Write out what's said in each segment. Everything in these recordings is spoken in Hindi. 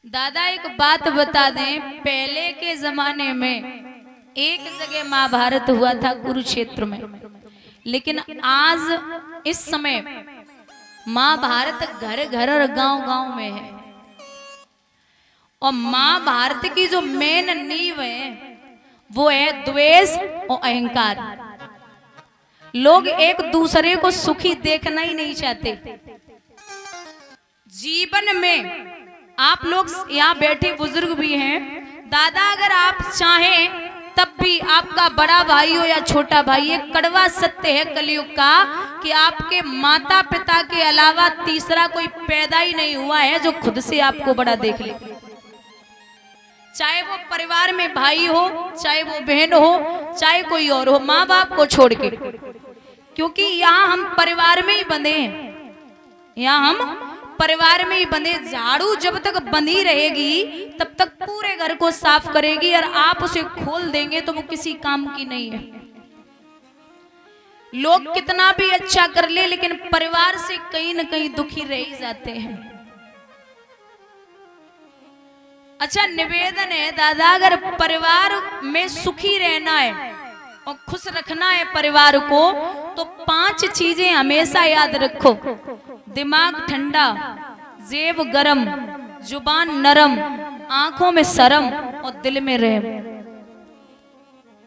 दादा एक बात बता दें, पहले के जमाने में एक जगह महाभारत हुआ था कुरुक्षेत्र में, लेकिन आज इस समय महाभारत घर घर और गांव गांव में है। और महाभारत की जो मेन नींव है वो है द्वेष और अहंकार। लोग एक दूसरे को सुखी देखना ही नहीं चाहते। जीवन में आप लोग यहाँ बैठे बुजुर्ग भी हैं, दादा अगर आप चाहें तब भी आपका बड़ा भाई हो या छोटा भाई, ये कड़वा सत्य है कलयुग का कि आपके माता पिता के अलावा तीसरा कोई पैदा ही नहीं हुआ है जो खुद से आपको बड़ा देख ले। चाहे वो परिवार में भाई हो, चाहे वो बहन हो, चाहे कोई और हो, माँ बाप को छोड़ के, क्योंकि यहाँ हम परिवार में ही बंधे हैं। यहाँ हम परिवार में ही बंधे। झाड़ू जब तक बंधी रहेगी तब तक पूरे घर को साफ करेगी, और आप उसे खोल देंगे तो वो किसी काम की नहीं है। लोग कितना भी अच्छा कर ले, लेकिन परिवार से कहीं ना कहीं दुखी रह ही जाते हैं। अच्छा, निवेदन है दादा, अगर परिवार में सुखी रहना है और खुश रखना है परिवार को, तो 5 चीजें हमेशा याद रखो। दिमाग ठंडा, जेब गरम, जुबान नरम, आंखों में शर्म और दिल में रहम।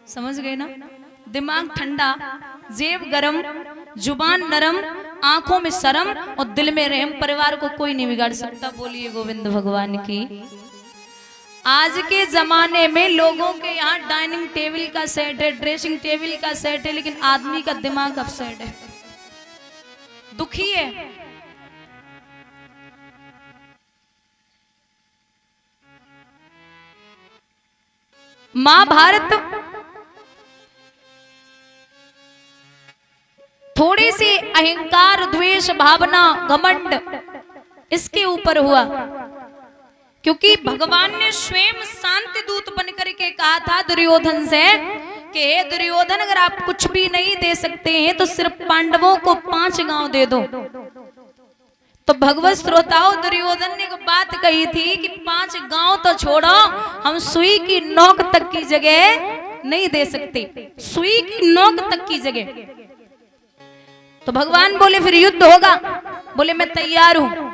समझ गए ना? दिमाग ठंडा, जेब गरम, जुबान नरम, आंखों में शर्म और दिल में रहम। परिवार को कोई नहीं बिगाड़ सकता। बोलिए गोविंद भगवान की। आज के जमाने में लोगों के यहाँ डाइनिंग टेबल का सेट है, ड्रेसिंग टेबल का सेट है, लेकिन आदमी का दिमाग अपसेट है, दुखी है। महाभारत थोड़ी सी अहंकार, द्वेष भावना, घमंड इसके ऊपर हुआ, क्योंकि भगवान ने स्वयं शांति दूत बनकर के कहा था दुर्योधन से कि हे दुर्योधन, अगर आप कुछ भी नहीं दे सकते हैं तो सिर्फ पांडवों को 5 गांव दे दो। तो भगवत श्रोताओं, दुर्योधन ने एक बात कही थी कि 5 गांव तो छोड़ो, हम सुई की नोक तक की जगह नहीं दे सकते। सुई की नोक तक की जगह। तो भगवान बोले फिर युद्ध होगा। बोले मैं तैयार हूं।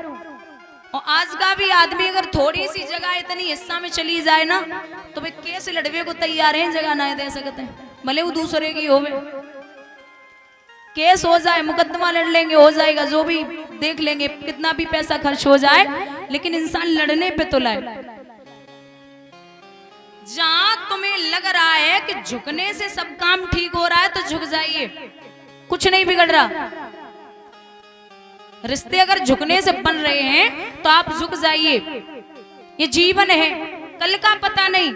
और आज का भी आदमी अगर थोड़ी सी जगह इतनी हिस्सा में चली जाए ना, तो वे कैसे लड़वे को तैयार हैं, जगह ना दे सकते हैं, भले वो दूसरे की होवे। केस हो जाए, मुकदमा लड़ लेंगे, हो जाएगा, जो भी देख लेंगे, कितना भी पैसा खर्च हो जाए, लेकिन इंसान लड़ने पे तो लाए। जहां तुम्हें लग रहा है कि झुकने से सब काम ठीक हो रहा है तो झुक जाइए, कुछ नहीं बिगड़ रहा। रिश्ते अगर झुकने से बन रहे हैं तो आप झुक जाइए। ये जीवन है, कल का पता नहीं।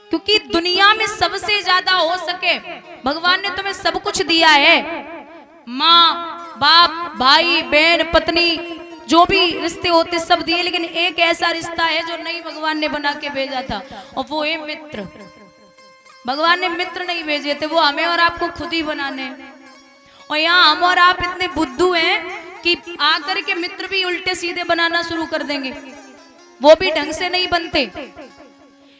क्योंकि दुनिया में सबसे ज्यादा हो सके, भगवान ने तुम्हें सब कुछ दिया है। माँ बाप, भाई बहन, पत्नी, जो भी रिश्ते होते सब दिए, लेकिन एक ऐसा रिश्ता है जो नहीं भगवान ने बना के भेजा था, और वो है मित्र। भगवान ने मित्र नहीं भेजे थे, वो हमें और आपको खुद ही बनाने। और यहाँ हम और आप इतने बुद्धू हैं कि आकर के मित्र भी उल्टे सीधे बनाना शुरू कर देंगे, वो भी ढंग से नहीं बनते।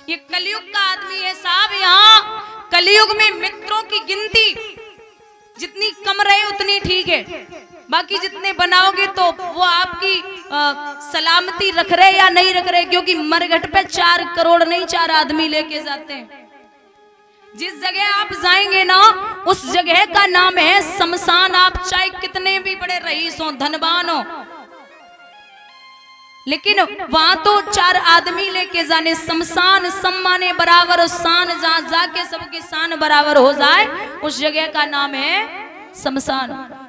ये कलयुग का आदमी है साहब। यहाँ कलयुग में मित्रों की गिनती जितनी कम रहे उतनी ठीक है। बाकी जितने बनाओगे तो वो आपकी सलामती रख रहे या नहीं रख रहे, क्योंकि मरघट पे 4 करोड़ नहीं 4 आदमी लेके जाते हैं। जिस जगह आप जाएंगे ना, उस जगह का नाम है शमशान। आप चाहे कितने भी बड़े रईस हो, धनवान हो, लेकिन वहां तो 4 आदमी लेके जाने। शमशान सम्माने बराबर शान, जहां जाके सबकी शान बराबर हो जाए, उस जगह का नाम है शमशान।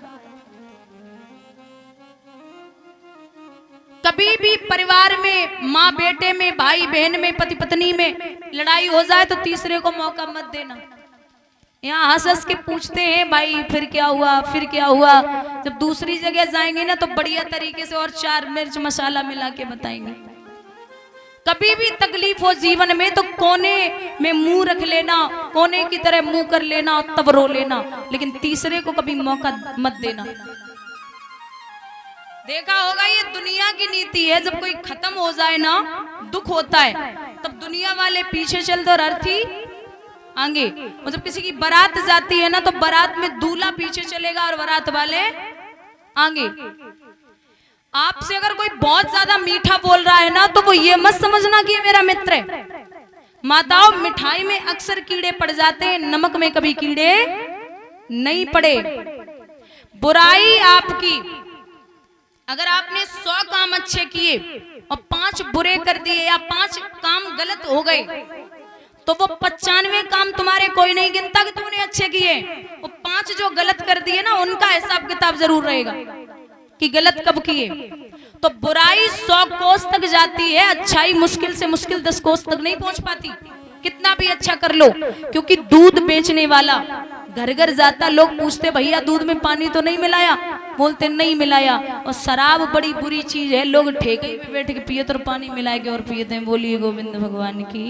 कभी भी परिवार में, माँ बेटे में, भाई बहन में, पति पत्नी में लड़ाई हो जाए तो तीसरे को मौका मत देना। यहाँ हंस हंस के पूछते हैं भाई फिर क्या हुआ, फिर क्या हुआ। जब दूसरी जगह जाएंगे ना तो बढ़िया तरीके से और 4 मिर्च मसाला मिला के बताएंगे। कभी भी तकलीफ हो जीवन में तो कोने में मुंह रख लेना, कोने की तरह मुंह कर लेना, तब रो लेना, लेकिन तीसरे को कभी मौका मत देना। देखा होगा ये दुनिया की नीति है, जब कोई खत्म हो जाए ना, दुख होता है, तब दुनिया वाले पीछे चलते और अर्थी आगे। और जब किसी की बारात जाती है ना, तो बारात में दूल्हा पीछे चलेगा और बारात वाले आगे। आपसे अगर कोई बहुत ज्यादा मीठा बोल रहा है ना, तो वो ये मत समझना कि ये मेरा मित्र है। माताओं, मिठाई में अक्सर कीड़े पड़ जाते हैं, नमक में कभी कीड़े नहीं पड़े। बुराई आपकी, अगर आपने 100 काम अच्छे किए और 5 बुरे कर दिए या 5 काम गलत हो गए, तो वो 95 काम तुम्हारे कोई नहीं गिनता कि तुमने अच्छे किए। वो 5 जो गलत कर दिए ना, उनका हिसाब किताब जरूर रहेगा कि गलत कब किए। तो बुराई 100 कोस तक जाती है, अच्छाई मुश्किल से मुश्किल 10 कोस तक नहीं पहुंच पाती, कितना भी अच्छा कर लो। क्योंकि दूध बेचने वाला घर घर जाता, लोग पूछते भैया दूध में पानी तो नहीं मिलाया, बोलते नहीं मिलाया। और शराब बड़ी बुरी चीज है, लोग ठेके पे बैठ के पिए तो पानी मिला के और पिए थे। बोलिए गोविंद भगवान की।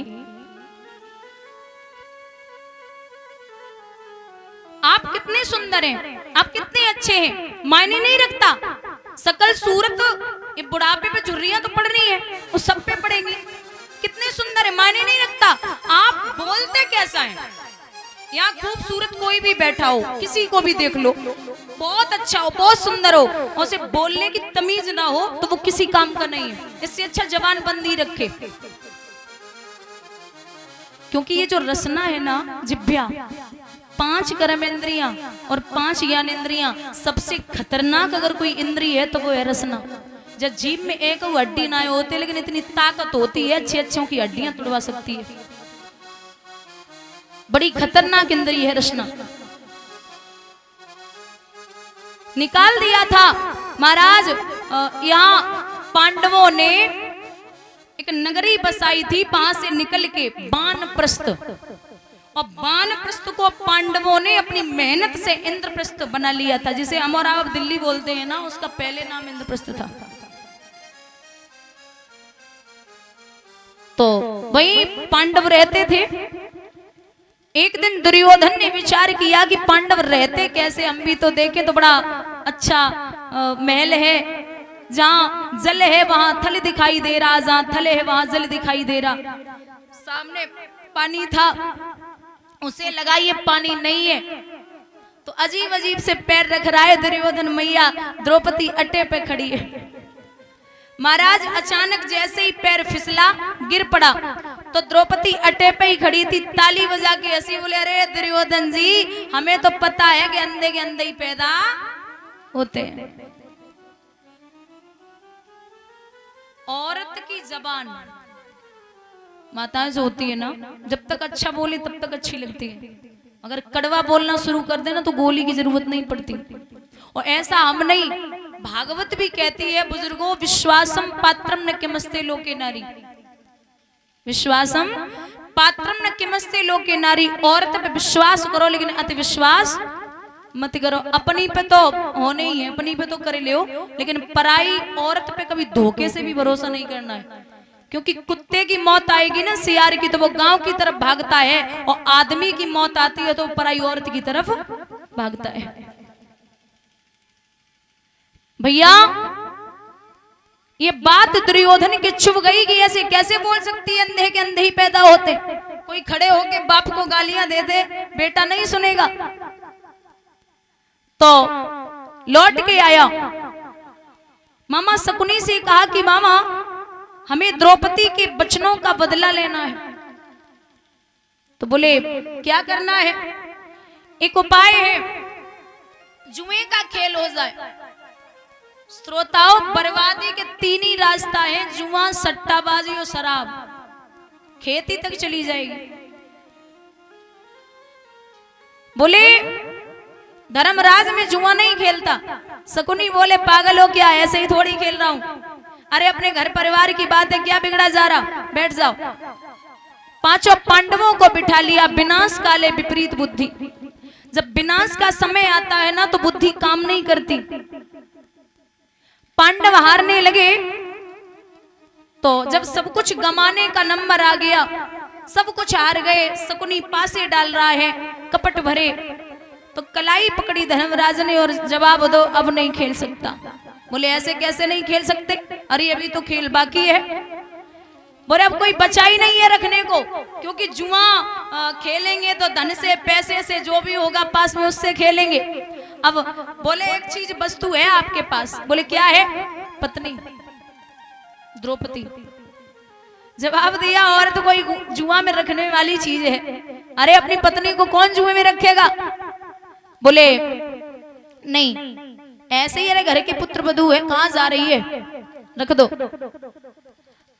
आप कितने सुंदर हैं, आप कितने अच्छे हैं, मायने नहीं रखता। सकल सूरत, ये बुढ़ापे पे झुर्रियां तो पड़ रही है, वो सब पे पड़ेंगी। कितने सुंदर है, मायने नहीं रखता। आप बोलते कैसा है। यहाँ खूबसूरत कोई भी बैठा हो, किसी को भी देख लो, बहुत अच्छा हो, बहुत सुंदर हो, और उसे बोलने की तमीज ना हो, तो वो किसी काम का नहीं है। इससे अच्छा जबान बंद ही रखे। क्योंकि ये जो रसना है ना, जिभ्या, 5 कर्मेंद्रियां और 5 ज्ञानेंद्रियां, सबसे खतरनाक अगर कोई इंद्रिय है तो वो है रसना। जब जीभ में एक हड्डी ना होती, लेकिन इतनी ताकत होती है, अच्छे अच्छों की हड्डियां तुड़वा सकती है। बड़ी खतरनाक इंद्रिय है रसना। निकाल दिया था महाराज। यहाँ पांडवों ने एक नगरी बसाई थी, वहां से निकल के वानप्रस्थ, और वानप्रस्थ को पांडवों ने अपनी मेहनत से इंद्रप्रस्थ बना लिया था। जिसे हम और आप दिल्ली बोलते हैं ना, उसका पहले नाम इंद्रप्रस्थ था। तो वही पांडव रहते थे। एक दिन दुर्योधन ने विचार किया कि पांडव रहते कैसे, हम भी तो देखें, तो बड़ा अच्छा महल है, जहां जल है वहां थल दिखाई दे रहा, जहां थल है वहां जल दिखाई दे रहा। सामने पानी था, उसे लगाइए, पानी नहीं है। तो अजीब अजीब से पैर रख रहा है दुर्योधन। मैया द्रौपदी अट्टे पे खड़ी है। महाराज अचानक जैसे ही पैर फिसला, गिर पड़ा, तो द्रौपदी अट्टे पे ही खड़ी थी, ताली बजा के हंसी, बोले अरे दुर्योधन जी, हमें तो पता है कि अंधे के अंधे ही पैदा होते हैं। औरत की जबान माताएं जो होती है ना, जब तक अच्छा बोले तब तक अच्छी लगती है। अगर कड़वा बोलना शुरू कर देना तो गोली की जरूरत नहीं पड़ती। और ऐसा हम नहीं, भागवत भी कहती है बुजुर्गों, विश्वासम पात्रम न किमस्ते लोके नारी, विश्वासम पात्रम न किमस्ते लोके नारी। औरत पे विश्वास करो, लेकिन अति विश्वास मत करो। अपनी पे तो होने ही है, अपनी पे तो कर ले, लेकिन पराई औरत पे कभी धोखे से भी भरोसा नहीं करना है। क्योंकि कुत्ते की मौत आएगी ना सियार की, तो वो गांव की तरफ भागता है, और आदमी की मौत आती है तो पराई औरत की तरफ भागता है। भैया ये बात दुर्योधन की चुभ गई कि ऐसे कैसे बोल सकती है, अंधे के अंधे ही पैदा होते। कोई खड़े होके बाप को गालियां दे दे, बेटा नहीं सुनेगा। तो लौट के आया, मामा शकुनी से कहा कि मामा हमें द्रौपदी के वचनों का बदला लेना है। तो बोले क्या करना है? एक उपाय है, जुए का खेल हो जाए। श्रोताओं, बर्बादी के 3 ही रास्ता है, जुआ, सट्टाबाजी और शराब। खेती तक चली जाएगी। बोले धर्मराज में जुआ नहीं खेलता। शकुनी बोले पागल हो क्या, ऐसे ही थोड़ी खेल रहा हूं। अरे अपने घर परिवार की बात है, क्या बिगड़ा जा रहा, बैठ जाओ। 5 पांडवों को बिठा लिया, विनाश काले विपरीत बुद्धि। जब विनाश का समय आता है ना, तो बुद्धि काम नहीं करती। पांडव हारने लगे, तो जब सब कुछ गमाने का नंबर आ गया, सब कुछ हार गए, शकुनी पासे डाल रहा है कपट भरे, तो कलाई पकड़ी धर्मराज ने और जवाब दो, अब नहीं खेल सकता। बोले ऐसे कैसे नहीं खेल सकते, अरे अभी तो खेल बाकी है। बोले अब कोई बचा ही नहीं है रखने को, क्योंकि जुआ खेलेंगे तो धन से पैसे से जो भी होगा पास में उससे खेलेंगे। अब बोले एक चीज वस्तु है आपके पास, बोले क्या है? पत्नी द्रौपदी। जवाब दिया औरत तो कोई जुआ में रखने वाली चीज है, अरे अपनी पत्नी को कौन जुए में रखेगा? बोले नहीं, ऐसे ही अरे घर के पुत्र वधू है, कहां जा रही है, रख दो।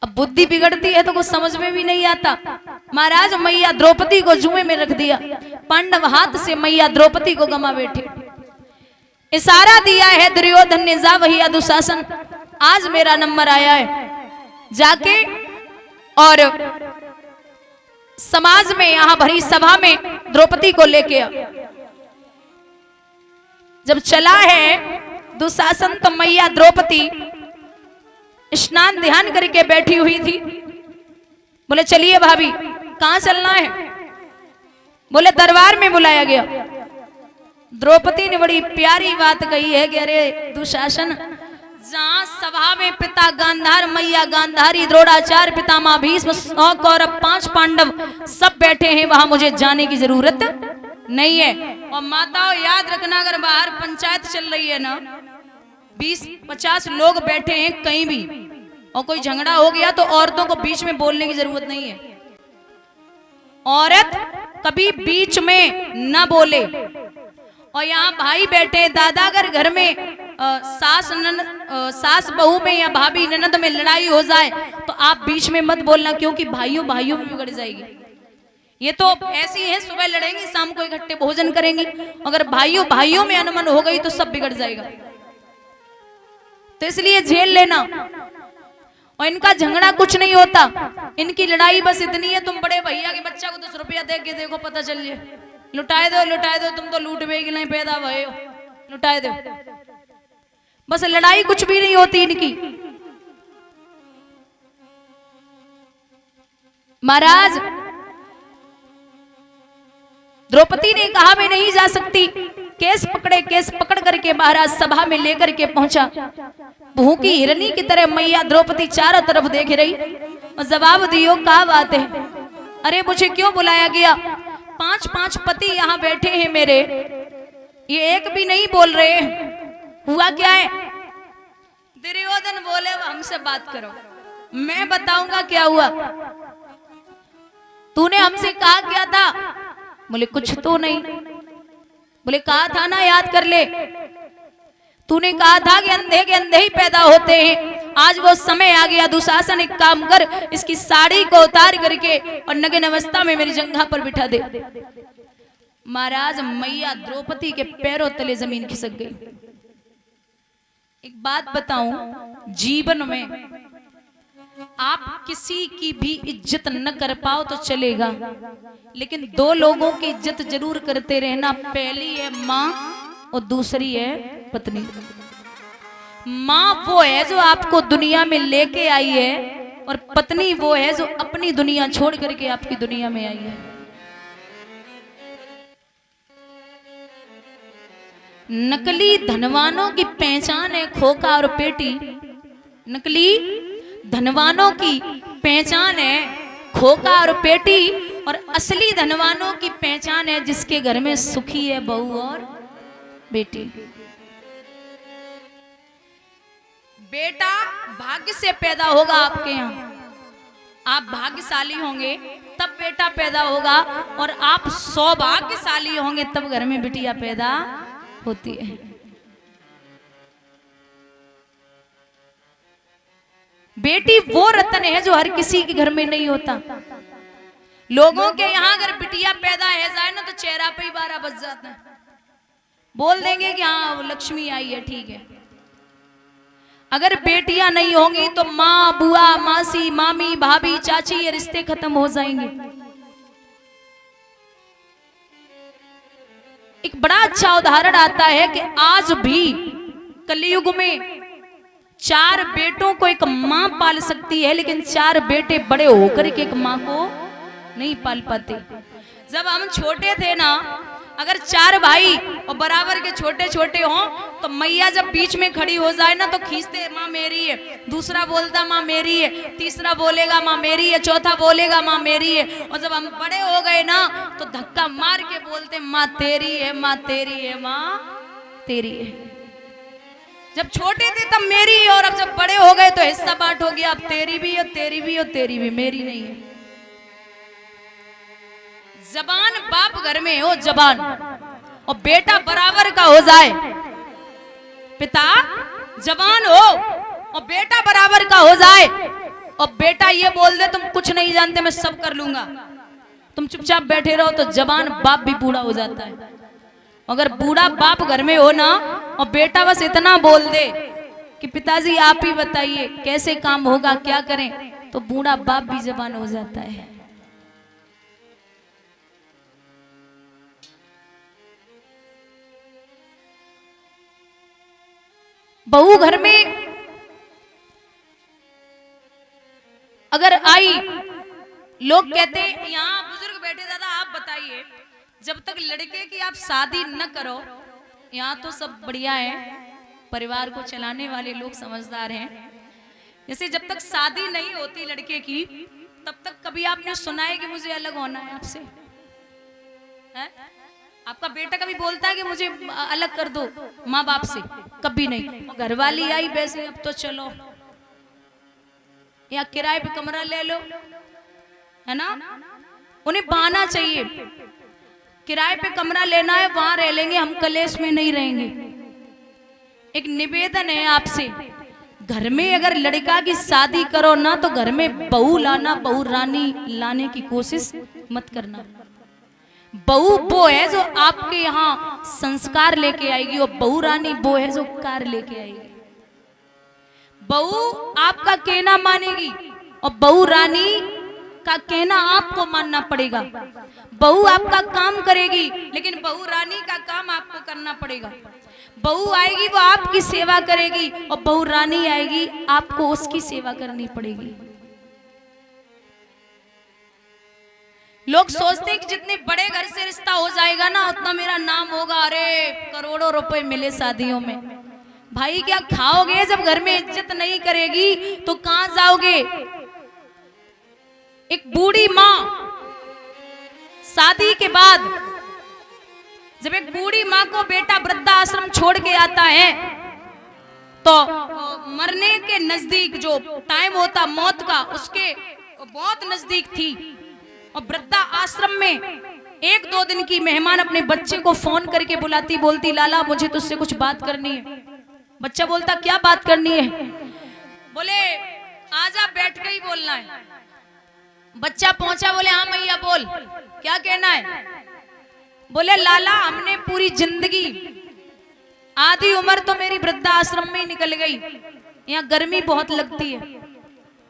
अब बुद्धि बिगड़ती है तो कुछ समझ में भी नहीं आता। महाराज मैया द्रौपदी को जुए में रख दिया, पांडव हाथ से मैया द्रौपदी को गमा बैठे। इशारा दिया है दुर्योधन ने, जा वही दुशासन, आज मेरा नंबर आया है, जाके और समाज में यहां भरी सभा में द्रौपदी को लेके आ। जब चला है दुशासन तो मैया द्रौपदी स्नान ध्यान करके बैठी हुई थी। बोले चलिए भाभी, कहां चलना है? बोले दरबार में बुलाया गया। द्रौपदी ने बड़ी प्यारी बात कही है कि अरे दुशासन, जहां सभा में पिता गांधार, मैया गांधारी, द्रोणाचार्य, पितामह भीष्म, 100 कौरव, 5 पांडव सब बैठे हैं, वहां मुझे जाने की जरूरत नहीं है। और माताओं याद रखना, अगर बाहर पंचायत चल रही है ना, 20-50 लोग बैठे हैं कहीं भी, और कोई झगड़ा हो गया तो औरतों को बीच में बोलने की जरूरत नहीं है। औरत कभी बीच में न बोले। और यहाँ भाई बैठे, दादा, अगर घर में सास बहू में या भाभी ननद में लड़ाई हो जाए तो आप बीच में मत बोलना, क्योंकि भाइयों भाइयों में बिगड़ जाएगी। ये तो ऐसी है, सुबह लड़ेंगी शाम को इकट्ठे भोजन करेंगी, अगर भाइयों भाइयों में अनमन हो गई तो सब बिगड़ जाएगा। तो इसलिए झेल लेना। और इनका झगड़ा कुछ नहीं होता, इनकी लड़ाई बस इतनी है, तुम बड़े भैया के बच्चा को 10 रुपया दे के देखो, पता चल जाए, लुटाए दो, तुम तो लूट बेगी नहीं पैदा भये हो, लुटाए दो। बस लड़ाई कुछ भी नहीं होती इनकी। महाराज द्रौपदी ने कहा मैं नहीं जा सकती, केस पकड़ करके महाराज सभा में लेकर के पहुंचा। भूखी हिरनी की तरह मैया द्रौपदी चारों तरफ देख रही और जवाब दियो क्या बात है? अरे मुझे क्यों बुलाया गया? 5-5 पति यहाँ बैठे हैं मेरे, ये एक भी नहीं बोल रहे, हुआ क्या है? दुर्योधन बोले हमसे बात करो, मैं बताऊंगा क्या हुआ। तूने हमसे कहा क्या था? बोले कुछ तो नहीं। बोले कहा था ना, याद कर ले, तूने कहा था कि अंधे के अंधे ही पैदा होते हैं। आज वो समय आ गया, दुशासन एक काम कर, इसकी साड़ी को उतार करके और नग्न अवस्था में मेरी जंघा पर बिठा दे। महाराज मैया द्रौपदी के पैरों तले जमीन खिसक गई। एक बात बताऊं, जीवन में आप किसी की भी इज्जत न कर पाओ तो चलेगा, लेकिन 2 लोगों की इज्जत जरूर करते रहना। पहली है माँ और दूसरी है पत्नी। माँ वो है जो आपको दुनिया में लेके आई है, और पत्नी वो है जो अपनी दुनिया छोड़ करके आपकी दुनिया में आई है। नकली धनवानों की पहचान है खोखा और पेटी। नकली धनवानों की पहचान है खोखा और पेटी, और असली धनवानों की पहचान है जिसके घर में सुखी है बहू और बेटी। बेटा भाग्य से पैदा होगा आपके यहाँ, आप भाग्यशाली होंगे तब बेटा पैदा होगा, और आप सौभाग्यशाली होंगे तब घर में बिटिया पैदा होती है। बेटी वो रत्न है जो हर किसी के घर में नहीं होता। लोगों के यहाँ अगर बिटिया पैदा है जाए ना तो चेहरा पे ही 12 बज जाता है, बोल देंगे कि हाँ लक्ष्मी आई है, ठीक है। अगर बेटियां नहीं होंगी तो माँ, बुआ, मासी, मामी, भाभी, चाची, ये रिश्ते खत्म हो जाएंगे। एक बड़ा अच्छा उदाहरण आता है कि आज भी कलयुग में 4 बेटों को एक माँ पाल सकती है, लेकिन 4 बेटे बड़े होकर के एक माँ को नहीं पाल पाते। जब हम छोटे थे ना, अगर 4 भाई और बराबर के छोटे छोटे हों तो मैया जब बीच में खड़ी हो जाए ना तो खींचते माँ मेरी है, दूसरा बोलता माँ मेरी है, तीसरा बोलेगा माँ मेरी है, चौथा बोलेगा माँ मेरी है, और जब हम बड़े हो गए ना तो धक्का मार के बोलते माँ तेरी है, माँ तेरी है, माँ तेरी है। जब छोटे थे तब मेरी, और अब जब बड़े हो गए तो हिस्सा बांट हो गया, अब तेरी भी और तेरी भी और तेरी भी, मेरी नहीं है। जबान बाप घर में हो जबान, और बेटा बराबर का हो जाए, पिता जवान हो और बेटा बराबर का हो जाए, और बेटा ये बोल दे तुम कुछ नहीं जानते मैं सब कर लूंगा, तुम चुपचाप बैठे रहो, तो जवान बाप भी बूढ़ा हो जाता है। अगर बूढ़ा बाप घर में हो ना और बेटा बस इतना बोल दे कि पिताजी आप ही बताइए कैसे काम होगा, क्या करें, तो बूढ़ा बाप भी जवान हो जाता है। बहू घर में अगर आई, लोग कहते हैं यहाँ बुजुर्ग बैठे, दादा आप बताइए जब तक लड़के की आप शादी न करो, यहाँ तो सब बढ़िया है, परिवार को चलाने वाले लोग समझदार हैं, जैसे जब तक शादी नहीं होती लड़के की तब तक कभी आपने सुना है कि मुझे अलग होना है आपसे? है? आपका बेटा कभी बोलता है कि मुझे अलग कर दो माँ बाप से? कभी नहीं। घरवाली आई वैसे अब तो चलो या किराए पे कमरा ले लो, है ना, उन्हें बहाना चाहिए, किराए पे कमरा लेना है वहां रह लेंगे, हम कलेश में नहीं रहेंगे। एक निवेदन है आपसे, घर में अगर लड़का की शादी करो ना तो घर में बहू लाना, बहू रानी लाने की कोशिश मत करना। बहू वो है जो आपके यहाँ संस्कार लेके आएगी, और बहू रानी वो है जो कार लेके आएगी। बहू आपका कहना मानेगी और बहू रानी का कहना आपको मानना पड़ेगा। बहू आपका काम करेगी लेकिन बहू रानी का काम आपको करना पड़ेगा। बहू आएगी वो आपकी सेवा करेगी और बहू रानी आएगी आपको उसकी सेवा करनी पड़ेगी। लोग सोचते हैं कि जितने बड़े घर से रिश्ता हो जाएगा ना उतना मेरा नाम होगा, अरे करोड़ों रुपए मिले शादियों में। भाई क्या खाओगे जब घर में इज्जत नहीं करेगी तो कहां जाओगे? एक बूढ़ी माँ शादी के बाद जब एक बूढ़ी माँ को बेटा वृद्धाश्रम छोड़ के आता है तो मरने के नजदीक जो टाइम होता मौत का, उसके बहुत नजदीक थी, और वृद्धा आश्रम में एक दो दिन की मेहमान अपने बच्चे को फोन करके बुलाती, बोलती लाला मुझे तुझसे कुछ बात करनी है। बच्चा बोलता क्या बात करनी है? बोले आजा बैठ के ही बोलना है। बच्चा पहुंचा, बोले हाँ मैया बोल, क्या कहना है? बोले लाला हमने पूरी जिंदगी, आधी उम्र तो मेरी वृद्धा आश्रम में ही निकल गई, यहाँ गर्मी बहुत लगती है।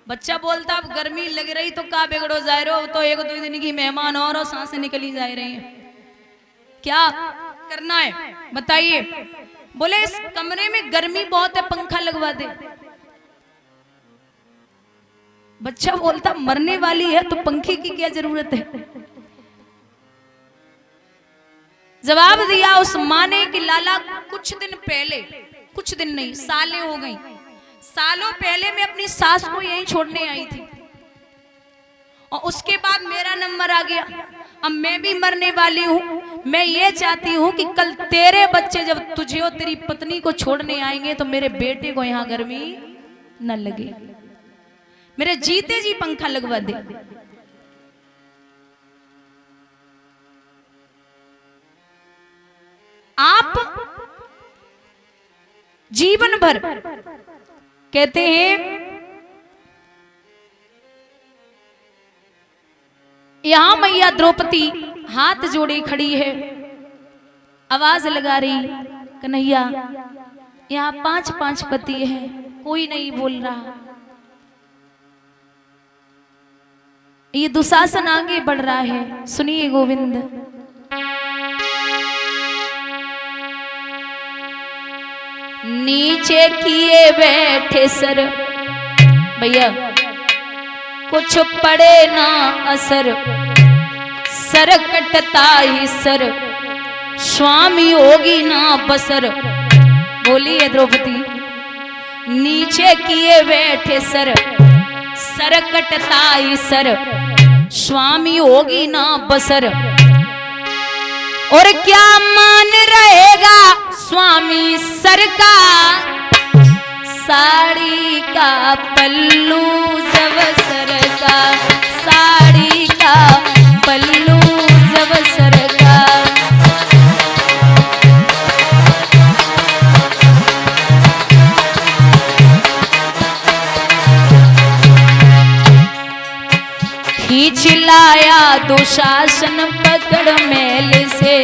बच्चा बोलता अब गर्मी लग रही तो का बिगड़ो जा रहे हो, तो एक दो दिन की मेहमान और सांसें निकली जा रही हैं, क्या करना है बताइए? बोले इस कमरे में गर्मी बहुत है, पंखा लगवा दे। बच्चा बोलता मरने वाली है तो पंखे की क्या जरूरत है? जवाब दिया उस माँ ने कि लाला कुछ दिन पहले, कुछ दिन नहीं सालें हो गई, सालों पहले मैं अपनी सास को यहीं छोड़ने आई थी और उसके बाद मेरा नंबर आ गया। अब मैं भी मरने वाली हूँ, मैं ये चाहती हूँ कि कल तेरे बच्चे जब तुझे और तेरी पत्नी को छोड़ने आएंगे तो मेरे बेटे को यहाँ गर्मी न लगे, मेरे जीते जी पंखा लगवा दे। आप जीवन भर कहते हैं यहां मैया द्रौपदी हाथ जोड़े खड़ी है, आवाज लगा रही कन्हैया यहाँ 5-5 पति है, कोई नहीं बोल रहा। ये दुशासन आगे बढ़ रहा है, सुनिए गोविंद। नीचे किए बैठे सर भैया कुछ पड़े ना असर, सर कटता ही सर स्वामी होगी ना बसर। बोलिए द्रौपदी। नीचे किए बैठे सर, सर कटताई सर, स्वामी होगी ना बसर। और क्या मान रहेगा स्वामी सर का, साड़ी का पल्लू जब सर का, साड़ी का पल्लू जब सर का। खींच लाया दुशासन पकड़ मेल से,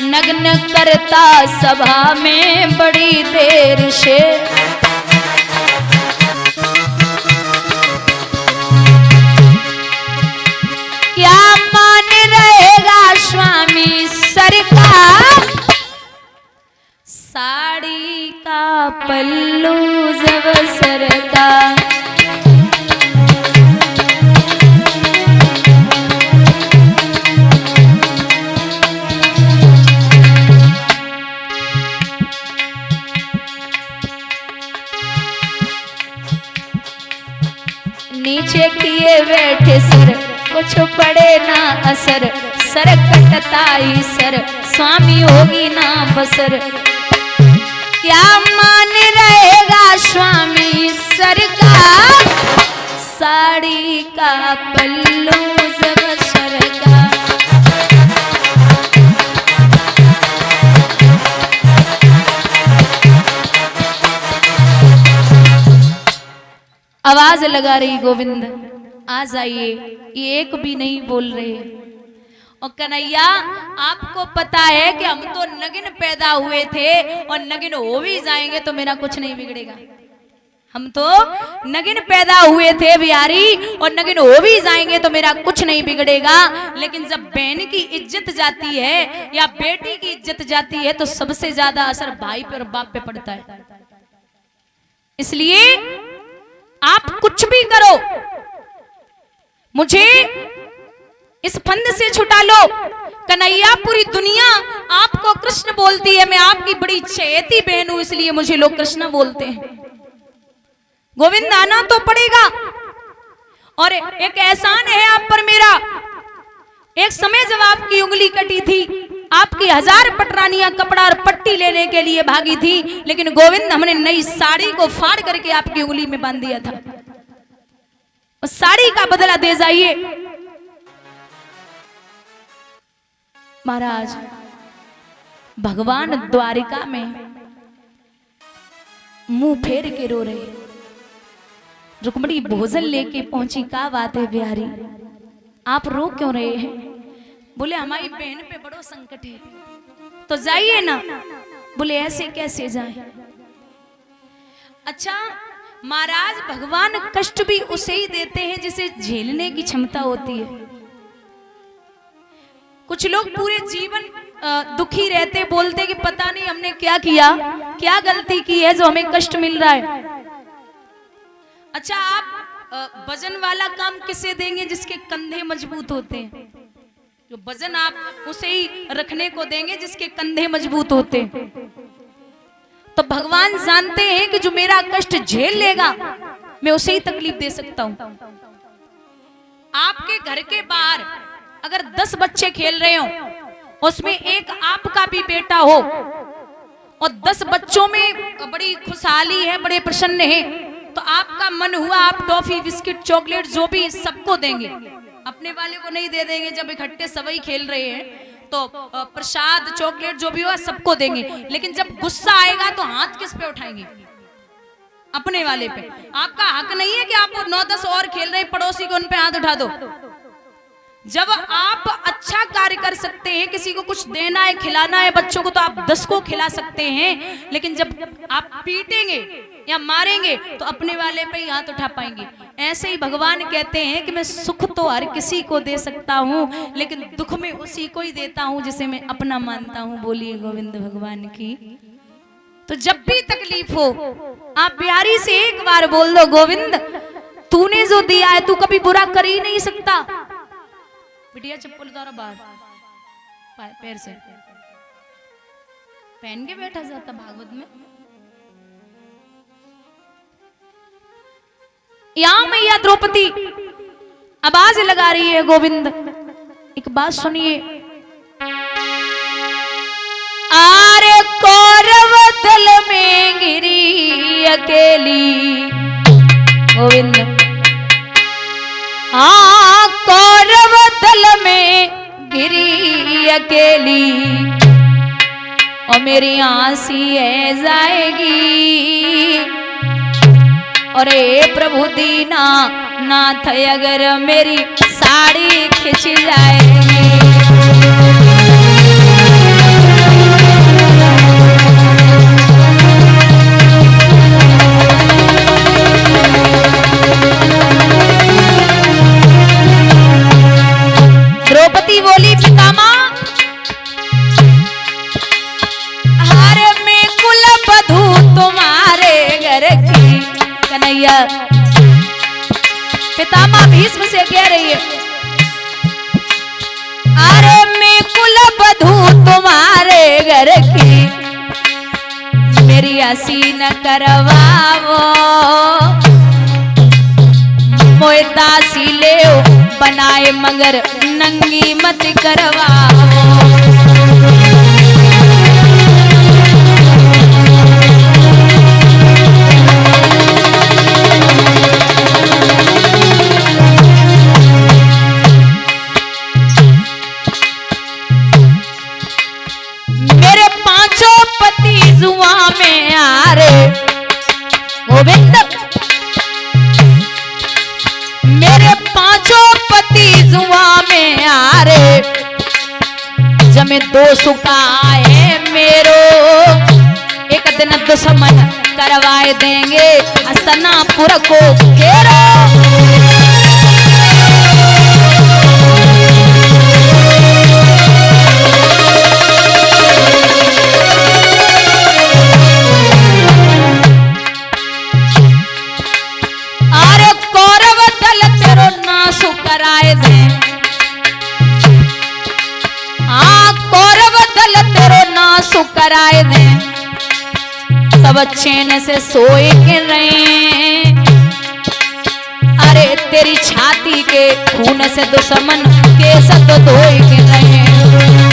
नग्न करता सभा में बड़ी देर से। क्या मान रहेगा स्वामी सर का, साड़ी का पल्लू जब सर का। नीचे किए बैठे सर, कुछ पड़े ना असर, सर कटताई सर, स्वामी होगी ना बसर। क्या मान रहेगा स्वामी सर का, साड़ी का पल्लू जब सर का। आवाज लगा रही गोविंद आ जाइए, ये एक भी नहीं बोल रहे। और कन्हैया आपको पता है कि हम तो नगिन पैदा हुए थे और नगिन हो भी जाएंगे तो मेरा कुछ नहीं बिगड़ेगा। हम तो नगिन पैदा हुए थे बिहारी और नगिन हो भी जाएंगे तो मेरा कुछ नहीं बिगड़ेगा। लेकिन जब बहन की इज्जत जाती है या बेटी की इज्जत जाती है तो सबसे ज्यादा असर भाई पे और बाप पे पड़ता है। इसलिए आप कुछ भी करो, मुझे इस फंद से छुटा लो। कन्हैया पूरी दुनिया आपको कृष्ण बोलती है, मैं आपकी बड़ी चहेती बहन हूं इसलिए मुझे लोग कृष्ण बोलते हैं। गोविंद आना तो पड़ेगा और एक एहसान है आप पर मेरा। एक समय जब आपकी उंगली कटी थी, आपकी 1000 पटरानियां कपड़ा और पट्टी लेने के लिए भागी थी, लेकिन गोविंद हमने नई साड़ी को फाड़ करके आपकी उंगली में बांध दिया था। उस साड़ी का बदला दे जाइए। महाराज भगवान द्वारिका में मुंह फेर के रो रहे। रुक्मणी भोजन लेके पहुंची, क्या बात है बिहारी आप रो क्यों रहे हैं? बोले हमारी बहन पे बड़ो संकट है, तो जाइए ना। बोले ऐसे कैसे जाए? अच्छा महाराज भगवान कष्ट भी उसे ही देते हैं जिसे झेलने की क्षमता होती है। कुछ लोग पूरे जीवन दुखी रहते, बोलते कि पता नहीं हमने क्या किया, क्या गलती की है जो हमें कष्ट मिल रहा है। अच्छा आप वजन वाला काम किसे देंगे जिसके कंधे मजबूत होते हैं? जो वजन आप उसे ही रखने को देंगे जिसके कंधे मजबूत होते हैं। तो भगवान जानते हैं कि जो मेरा कष्ट झेल लेगा मैं उसे ही तकलीफ दे सकता हूं। आपके घर के बाहर अगर 10 बच्चे खेल रहे हो, उसमें एक आपका भी बेटा हो और 10 बच्चों में बड़ी खुशहाली है, बड़े प्रसन्न है, तो आपका मन हुआ आप टॉफी बिस्किट चॉकलेट जो भी सबको देंगे, अपने वाले को नहीं दे देंगे। जब इकट्ठे सभी खेल रहे हैं तो प्रसाद चॉकलेट जो भी हो सबको देंगे, लेकिन जब गुस्सा आएगा तो हाथ किस पे उठाएंगे? अपने वाले पे। आपका हक नहीं है कि आप 9-10 और खेल रहे पड़ोसी को उन पे हाथ उठा दो। जब आप अच्छा कार्य कर सकते हैं, किसी को कुछ देना है, खिलाना है बच्चों को, तो आप 10 को खिला सकते हैं। लेकिन जब आप पीटेंगे या मारेंगे तो अपने वाले पे ही हाथ उठा पाएंगे। ऐसे ही भगवान कहते हैं कि मैं सुख तो हर किसी को दे सकता हूँ, लेकिन दुख में उसी को ही देता हूँ जिसे मैं अपना मानता हूँ। बोलिए गोविंद भगवान की। तो जब भी तकलीफ हो आप बिहारी से एक बार बोल दो, गोविंद तूने जो दिया है तू कभी बुरा कर ही नहीं सकता। बिटिया चप्पल उतारो बाहर, पैर से पहन के बैठा जाता भागवत में। यहां मैया द्रौपदी आवाज लगा रही है, गोविंद एक बात सुनिए। आरे कौरव दल में गिरी अकेली, गोविंद हाँ कौरव दल में गिरी अकेली, और मेरी आंसी है जाएगी। और ए प्रभु दीना नाथ अगर मेरी साड़ी खिंच जाएगी। द्रौपदी बोली पितामह हारे में कुल बधू तुम्हारे घर की। कन्हैया पितामह भीष्म से कह रही है, अरे मैं कुल बधू तुम्हारे घर की, मेरी हंसी न करवाओ। मोए दासी ले बनाए मगर नंगी मत करवाओ। मेरे पांचों पति जुआ में आ रे गोविंद, मेरे पांचों पति जुआ में आ रे, जमे दो सुखाए मेरो, एक दिन दुश्मन करवाए देंगे हसनापुर को घेरो। कराए दे हाँ कौरव दल तेरो नाश कराए दे, सब चैन से सोए के रहे। अरे तेरी छाती के खून से दुश्मन के सत धोए के रहे।